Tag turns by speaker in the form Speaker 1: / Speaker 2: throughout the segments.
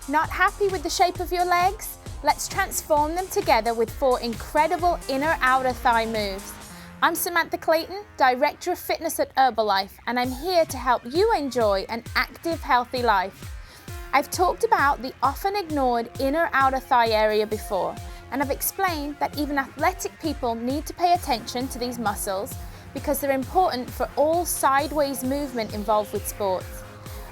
Speaker 1: Not happy with the shape of your legs? Let's transform them together with 4 incredible inner-outer thigh moves. I'm Samantha Clayton, Director of Fitness at Herbalife, and I'm here to help you enjoy an active, healthy life. I've talked about the often ignored inner-outer thigh area before, and I've explained that even athletic people need to pay attention to these muscles because they're important for all sideways movement involved with sports.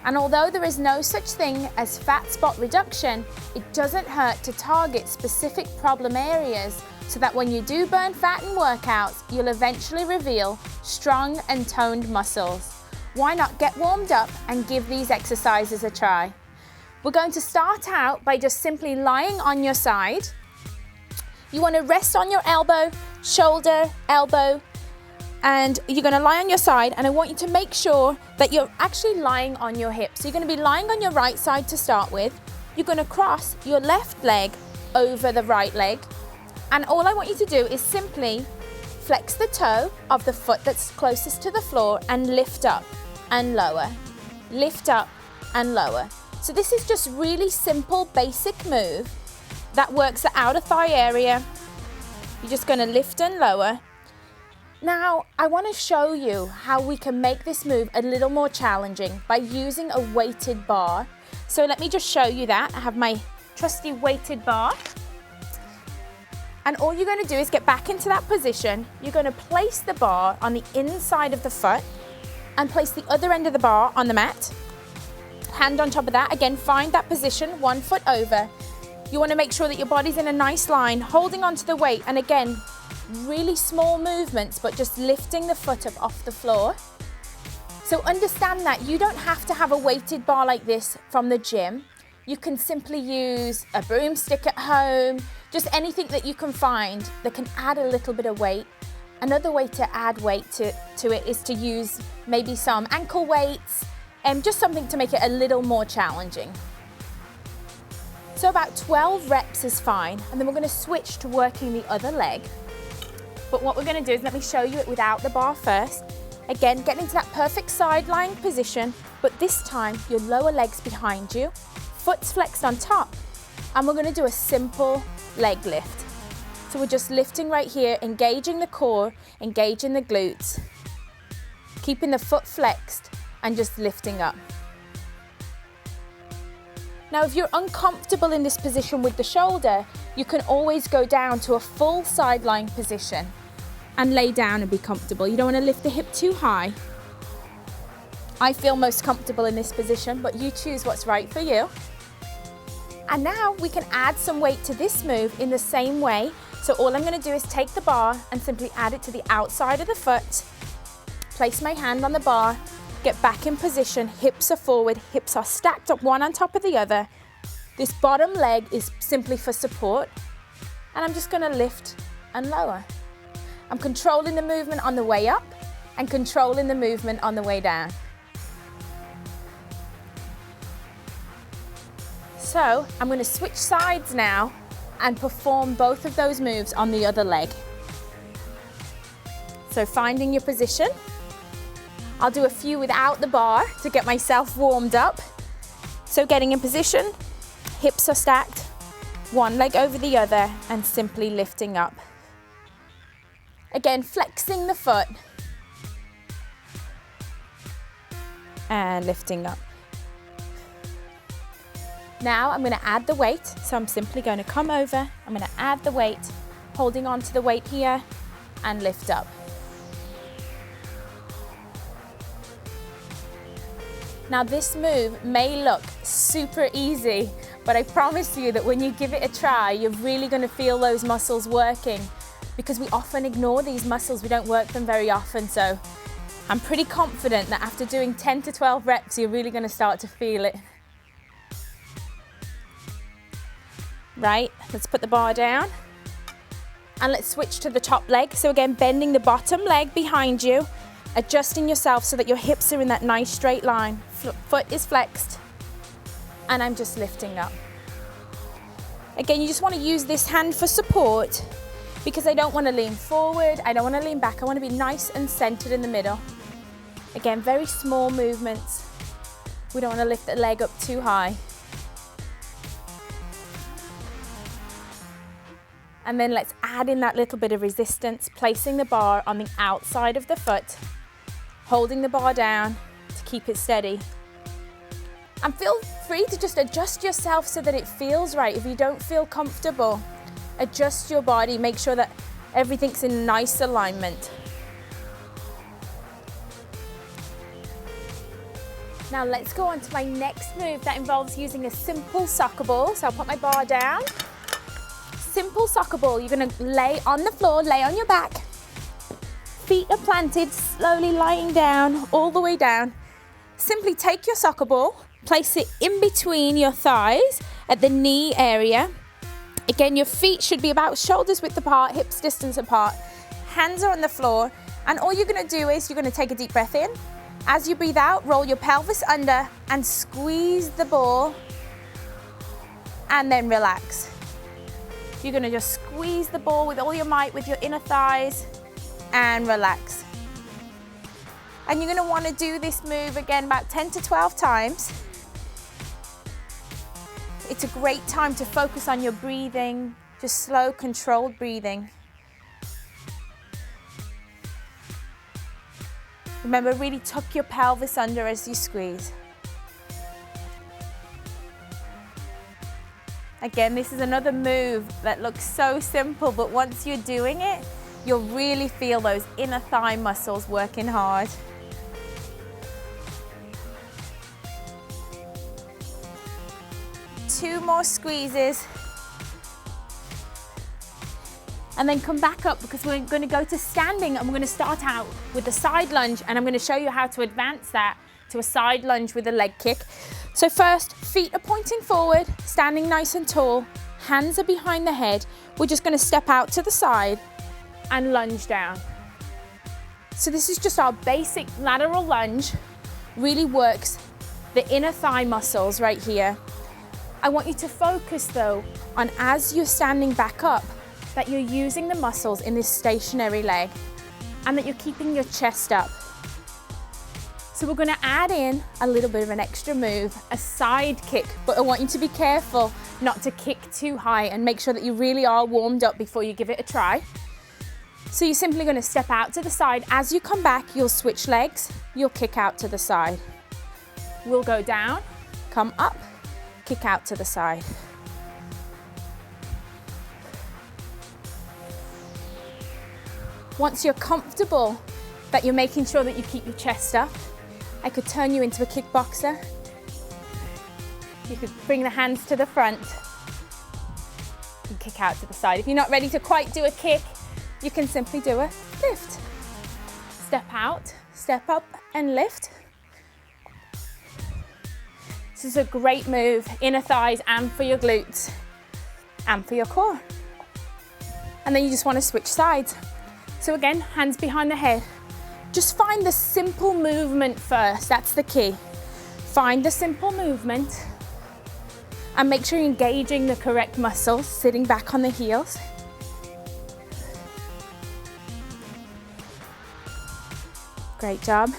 Speaker 1: And although there is no such thing as fat spot reduction, it doesn't hurt to target specific problem areas so that when you do burn fat in workouts, you'll eventually reveal strong and toned muscles. Why not get warmed up and give these exercises a try? We're going to start out by just simply lying on your side. You want to rest on your elbow, shoulder, elbow, and you're going to lie on your side, and I want you to make sure that you're actually lying on your hips. So you're going to be lying on your right side to start with. You're going to cross your left leg over the right leg, and all I want you to do is simply flex the toe of the foot that's closest to the floor and lift up and lower, lift up and lower. So this is just really simple, basic move that works the outer thigh area. You're just going to lift and lower. Now, I want to show you how we can make this move a little more challenging by using a weighted bar. So let me just show you that. I have my trusty weighted bar. And all you're going to do is get back into that position. You're going to place the bar on the inside of the foot and place the other end of the bar on the mat. Hand on top of that. Again, find that position, 1 foot over. You want to make sure that your body's in a nice line, holding onto the weight. And again, really small movements, but just lifting the foot up off the floor. So understand that you don't have to have a weighted bar like this from the gym. You can simply use a broomstick at home, just anything that you can find that can add a little bit of weight. Another way to add weight to it is to use maybe some ankle weights and just something to make it a little more challenging. So about 12 reps is fine, and then we're going to switch to working the other leg. But what we're going to do is let me show you it without the bar first. Again, get into that perfect side lying position, but this time your lower leg's behind you, foot's flexed on top, and we're going to do a simple leg lift. So we're just lifting right here, engaging the core, engaging the glutes, keeping the foot flexed and just lifting up. Now, if you're uncomfortable in this position with the shoulder, you can always go down to a full side lying position and lay down and be comfortable. You don't want to lift the hip too high. I feel most comfortable in this position, but you choose what's right for you. And now we can add some weight to this move in the same way. So all I'm going to do is take the bar and simply add it to the outside of the foot, place my hand on the bar, get back in position, hips are forward, hips are stacked up one on top of the other. This bottom leg is simply for support, and I'm just going to lift and lower. I'm controlling the movement on the way up and controlling the movement on the way down. So I'm going to switch sides now and perform both of those moves on the other leg. So finding your position. I'll do a few without the bar to get myself warmed up. So getting in position, hips are stacked, one leg over the other, and simply lifting up. Again, flexing the foot and lifting up. Now I'm going to add the weight. So I'm simply going to come over, I'm going to add the weight, holding on to the weight here and lift up. Now this move may look super easy, but I promise you that when you give it a try, you're really going to feel those muscles working, because we often ignore these muscles. We don't work them very often. So I'm pretty confident that after doing 10 to 12 reps, you're really going to start to feel it. Right, let's put the bar down and let's switch to the top leg. So again, bending the bottom leg behind you, adjusting yourself so that your hips are in that nice straight line. Foot is flexed, and I'm just lifting up. Again, you just want to use this hand for support, because I don't want to lean forward, I don't want to lean back, I want to be nice and centered in the middle. Again, very small movements. We don't want to lift the leg up too high. And then let's add in that little bit of resistance, placing the bar on the outside of the foot, holding the bar down to keep it steady. And feel free to just adjust yourself so that it feels right. If you don't feel comfortable, adjust your body, make sure that everything's in nice alignment. Now let's go on to my next move that involves using a simple soccer ball. So I'll put my bar down. Simple soccer ball, you're gonna lay on the floor, lay on your back. Feet are planted, slowly lying down, all the way down. Simply take your soccer ball, place it in between your thighs at the knee area. Again, your feet should be about shoulders width apart, hips distance apart. Hands are on the floor, and all you're gonna do is you're gonna take a deep breath in. As you breathe out, roll your pelvis under and squeeze the ball, and then relax. You're gonna just squeeze the ball with all your might with your inner thighs and relax. And you're gonna wanna do this move again about 10 to 12 times. It's a great time to focus on your breathing, just slow, controlled breathing. Remember, really tuck your pelvis under as you squeeze. Again, this is another move that looks so simple, but once you're doing it, you'll really feel those inner thigh muscles working hard. Two more squeezes. And then come back up because we're going to go to standing, and we're going to start out with a side lunge, and I'm going to show you how to advance that to a side lunge with a leg kick. So first, feet are pointing forward, standing nice and tall, hands are behind the head. We're just going to step out to the side and lunge down. So this is just our basic lateral lunge, really works the inner thigh muscles right here. I want you to focus though on, as you're standing back up, that you're using the muscles in this stationary leg and that you're keeping your chest up. So we're gonna add in a little bit of an extra move, a side kick, but I want you to be careful not to kick too high and make sure that you really are warmed up before you give it a try. So you're simply gonna step out to the side. As you come back, you'll switch legs, you'll kick out to the side. We'll go down, come up, kick out to the side. Once you're comfortable that you're making sure that you keep your chest up, I could turn you into a kickboxer. You could bring the hands to the front and kick out to the side. If you're not ready to quite do a kick, you can simply do a lift. Step out, step up and lift. This is a great move, inner thighs and for your glutes and for your core. And then you just want to switch sides. So again, hands behind the head. Just find the simple movement first, that's the key. Find the simple movement and make sure you're engaging the correct muscles, sitting back on the heels. Great job.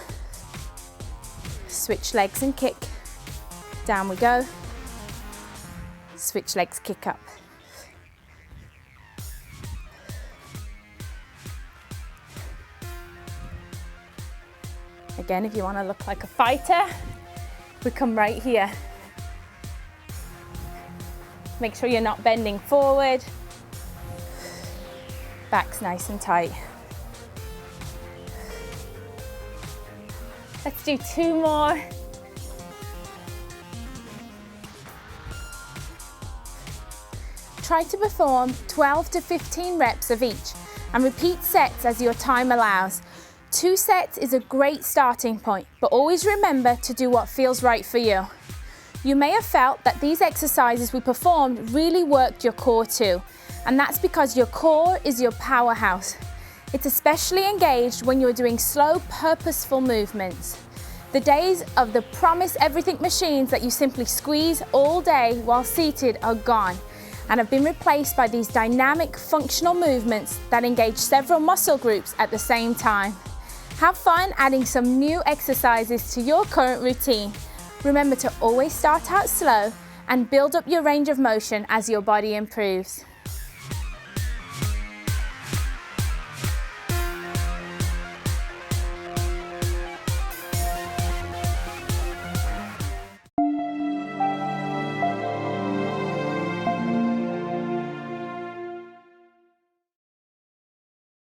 Speaker 1: Switch legs and kick. Down we go. Switch legs, kick up. Again, if you want to look like a fighter, we come right here. Make sure you're not bending forward. Back's nice and tight. Let's do two more. Try to perform 12 to 15 reps of each and repeat sets as your time allows. 2 sets is a great starting point, but always remember to do what feels right for you. You may have felt that these exercises we performed really worked your core too, and that's because your core is your powerhouse. It's especially engaged when you're doing slow, purposeful movements. The days of the promise everything machines that you simply squeeze all day while seated are gone and have been replaced by these dynamic, functional movements that engage several muscle groups at the same time. Have fun adding some new exercises to your current routine. Remember to always start out slow and build up your range of motion as your body improves.